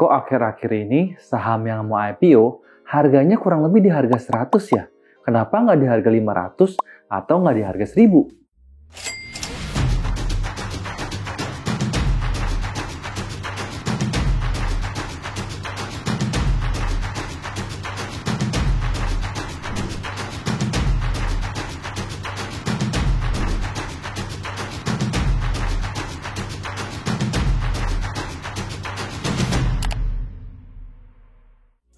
Kok akhir-akhir ini saham yang mau IPO harganya kurang lebih di harga 100 ya? Kenapa nggak di harga 500 atau nggak di harga 1000?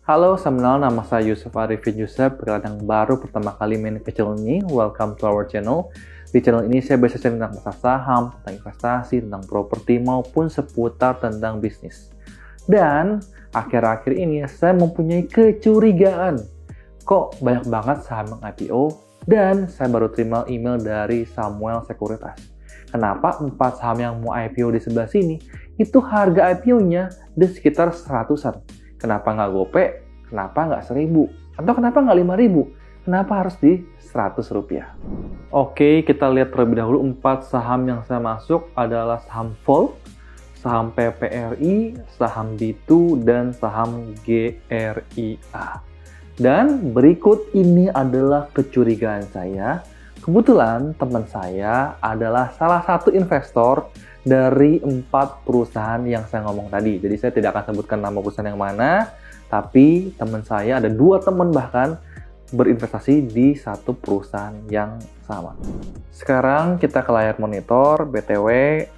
Halo, salam, nama saya Yusuf Arifin Yusuf. Kalian yang baru pertama kali main ke channel ini, welcome to our channel. Di channel ini saya biasa tentang pasar saham, tentang investasi, tentang properti, maupun seputar tentang bisnis. Dan akhir-akhir ini saya mempunyai kecurigaan. Kok banyak banget saham yang IPO? Dan saya baru terima email dari Samuel Sekuritas. Kenapa 4 saham yang mau IPO di sebelah sini, itu harga IPO-nya di sekitar 100-an. Kenapa nggak GoPay? Kenapa nggak 1000? Atau kenapa nggak 5000? Kenapa harus di 100 rupiah? Oke, kita lihat terlebih dahulu 4 saham yang saya masuk adalah saham Volt, saham PPRI, saham B2, dan saham GRIA. Dan berikut ini adalah kecurigaan saya. Kebetulan teman saya adalah salah satu investor dari 4 perusahaan yang saya ngomong tadi. Jadi saya tidak akan sebutkan nama perusahaan yang mana, tapi teman saya ada 2 teman bahkan berinvestasi di satu perusahaan yang sama. Sekarang kita ke layar monitor. BTW,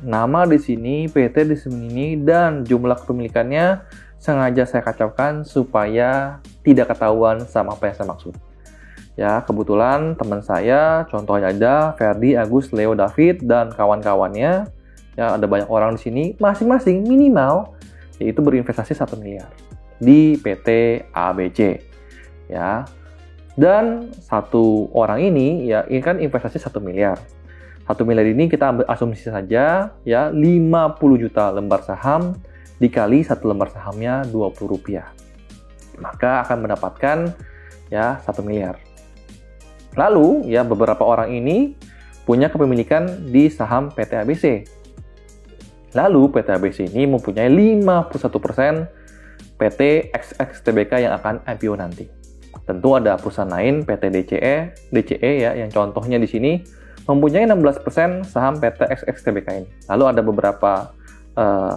nama di sini, PT di sini, dan jumlah kepemilikannya sengaja saya kacaukan supaya tidak ketahuan sama apa yang saya maksud. Ya, kebetulan teman saya, contohnya ada Ferdi, Agus, Leo, David, dan kawan-kawannya. Ya, ada banyak orang di sini, masing-masing minimal yaitu berinvestasi 1 miliar di PT ABC. Ya. Dan satu orang ini ya, ini kan investasi 1 miliar. 1 miliar ini kita ambil asumsi saja ya, 50 juta lembar saham dikali 1 lembar sahamnya Rp20. Maka akan mendapatkan ya 1 miliar. Lalu ya, beberapa orang ini punya kepemilikan di saham PT ABC. Lalu PT ABC ini mempunyai 51% PT XXTBK yang akan IPO nanti. Tentu ada perusahaan lain, PT DCE ya, yang contohnya di sini mempunyai 16% saham PT XXTBK ini. Lalu ada beberapa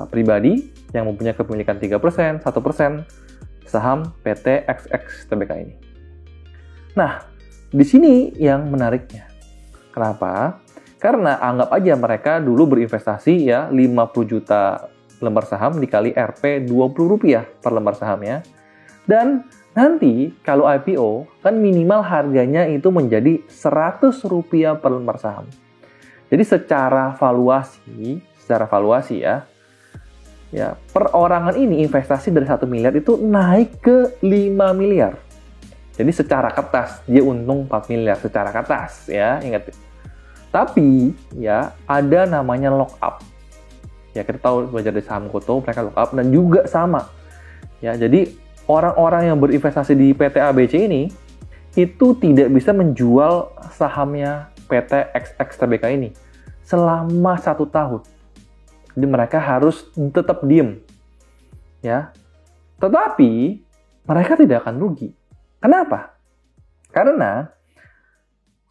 pribadi yang mempunyai kepemilikan 3%, 1% saham PT XXTBK ini. Nah, di sini yang menariknya. Kenapa? Karena anggap aja mereka dulu berinvestasi ya 50 juta lembar saham dikali Rp 20 per lembar sahamnya. Dan nanti kalau IPO kan minimal harganya itu menjadi Rp100 per lembar saham. Jadi secara valuasi ya perorangan ini investasi dari 1 miliar itu naik ke 5 miliar. Jadi secara kertas dia untung 4 miliar secara kertas ya, ingat. Tapi ya ada namanya lock up. Ya kita tahu belajar dari saham Gotoh, mereka lock up dan juga sama. Ya, jadi orang-orang yang berinvestasi di PT ABC ini itu tidak bisa menjual sahamnya PT XXTBK ini selama 1 tahun. Jadi mereka harus tetap diem. Ya. Tetapi mereka tidak akan rugi. Kenapa? Karena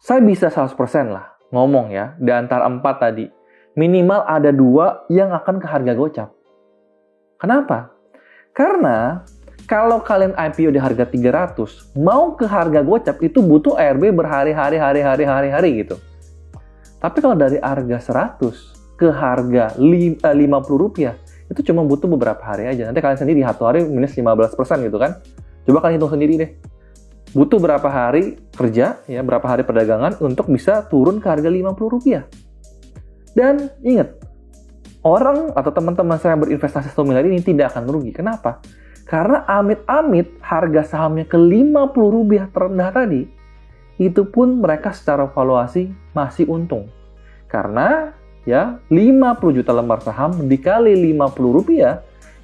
saya bisa 100% lah ngomong ya, di antara 4 tadi, minimal ada 2 yang akan ke harga gocap. Kenapa? Karena kalau kalian IPO di harga 300, mau ke harga gocap itu butuh ARB berhari-hari gitu. Tapi kalau dari harga 100 ke harga Rp50, itu cuma butuh beberapa hari aja. Nanti kalian sendiri 1 hari minus 15% gitu kan. Coba kalian hitung sendiri deh. Butuh berapa hari kerja, ya, berapa hari perdagangan untuk bisa turun ke harga Rp50. Dan ingat, orang atau teman-teman saya berinvestasi 1 miliar ini tidak akan merugi. Kenapa? Karena amit-amit harga sahamnya ke Rp50 terendah tadi, itu pun mereka secara valuasi masih untung. Karena ya 50 juta lembar saham dikali Rp50,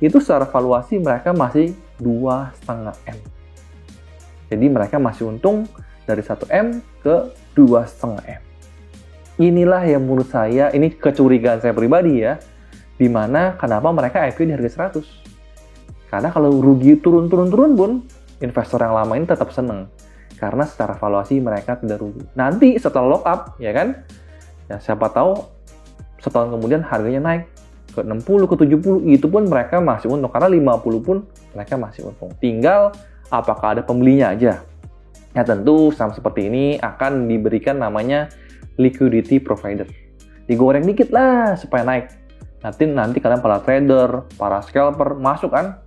itu secara valuasi mereka masih 2,5 M. Jadi mereka masih untung dari 1 M ke 2,5 M. Inilah yang menurut saya, ini kecurigaan saya pribadi ya, dimana kenapa mereka IPO di harga 100. Karena kalau rugi turun pun, investor yang lama ini tetap seneng. Karena secara valuasi mereka tidak rugi. Nanti setelah lock up, ya kan? Ya, siapa tahu setahun kemudian harganya naik ke 60, ke 70, itu pun mereka masih untung. Karena 50 pun mereka masih untung. Tinggal apakah ada pembelinya aja. Ya tentu saham seperti ini akan diberikan namanya liquidity provider. Digoreng dikit lah supaya naik. Nanti kalian para trader, para scalper masuk kan.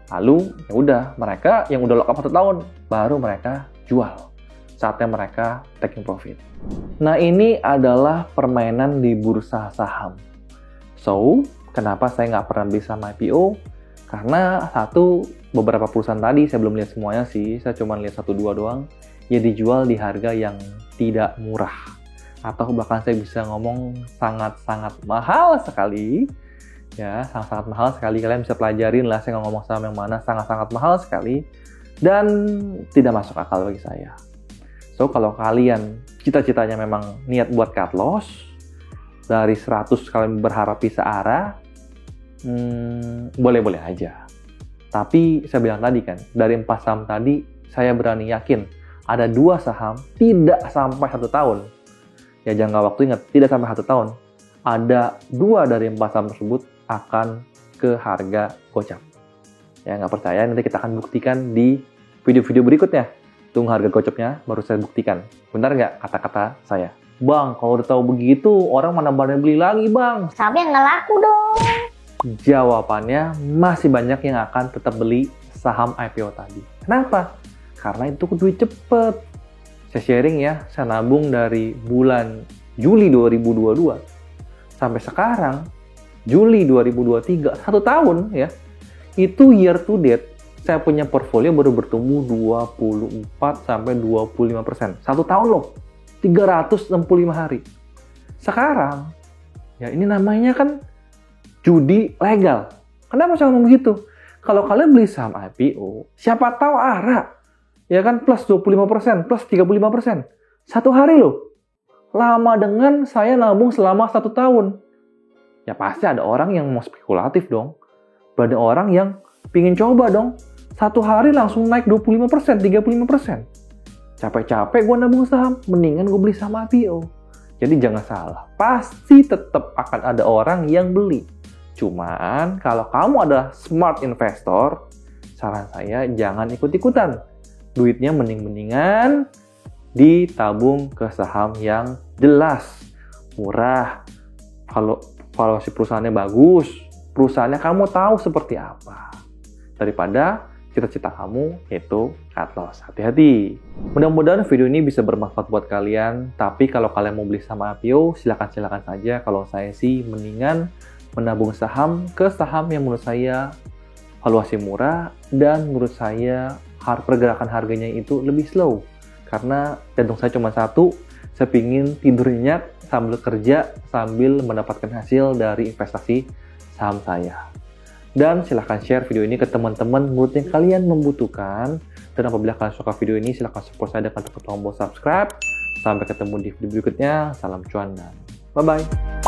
Lalu ya udah, mereka yang udah lock up 1 tahun baru mereka jual. Saatnya mereka taking profit. Nah, ini adalah permainan di bursa saham. So, kenapa saya nggak pernah beli saham IPO? Karena beberapa perusahaan tadi saya belum lihat semuanya sih, saya cuma lihat 1-2 doang, ya dijual di harga yang tidak murah. Atau bahkan saya bisa ngomong sangat-sangat mahal sekali. Ya, sangat-sangat mahal sekali. Kalian bisa pelajarin lah, saya nggak ngomong saham yang mana, sangat-sangat mahal sekali. Dan tidak masuk akal bagi saya. So, kalau kalian cita-citanya memang niat buat cut loss, dari 100 kalian berharap bisa arah, boleh-boleh aja. Tapi saya bilang tadi kan, dari 4 saham tadi, saya berani yakin ada 2 saham tidak sampai 1 tahun. Ya jangka waktu ingat, tidak sampai 1 tahun. Ada 2 dari 4 saham tersebut akan ke harga gocap. Ya nggak percaya, nanti kita akan buktikan di video-video berikutnya. Tunggu harga gocapnya, baru saya buktikan. Benar nggak kata-kata saya? Bang, kalau udah tahu begitu, orang mana berani beli lagi, Bang? Sahamnya nggak laku dong. Jawabannya, masih banyak yang akan tetap beli saham IPO tadi. Kenapa? Karena itu duit cepet. Saya sharing ya, saya nabung dari bulan Juli 2022 sampai sekarang, Juli 2023, 1 tahun ya. Itu year to date, saya punya portfolio baru bertumbuh 24-25%. 1 tahun loh, 365 hari. Sekarang, ya ini namanya kan judi legal. Kenapa saya ngomong begitu? Kalau kalian beli saham IPO, siapa tahu arah. Ya kan, plus 25%, plus 35%. 1 hari loh. Lama dengan saya nabung selama 1 tahun. Ya pasti ada orang yang mau spekulatif dong. Ada orang yang pingin coba dong. 1 hari langsung naik 25%, 35%. Capek-capek gue nabung saham, mendingan gue beli saham IPO. Jadi jangan salah, pasti tetap akan ada orang yang beli. Cuman kalau kamu adalah smart investor, saran saya jangan ikut-ikutan. Duitnya mending-mendingan ditabung ke saham yang jelas, murah, valuasi perusahaannya bagus, perusahaannya kamu tahu seperti apa. Daripada cita-cita kamu yaitu cut loss. Hati-hati. Mudah-mudahan video ini bisa bermanfaat buat kalian. Tapi kalau kalian mau beli saham IPO, silakan saja. Kalau saya sih mendingan menabung saham ke saham yang menurut saya valuasi murah dan menurut saya pergerakan harganya itu lebih slow. Karena jantung saya cuma satu, saya pingin tidur nyenyak sambil kerja, sambil mendapatkan hasil dari investasi saham saya. Dan silahkan share video ini ke teman-teman menurut yang kalian membutuhkan. Dan apabila kalian suka video ini, silahkan support saya dengan tekan tombol subscribe. Sampai ketemu di video berikutnya. Salam cuan dan bye-bye.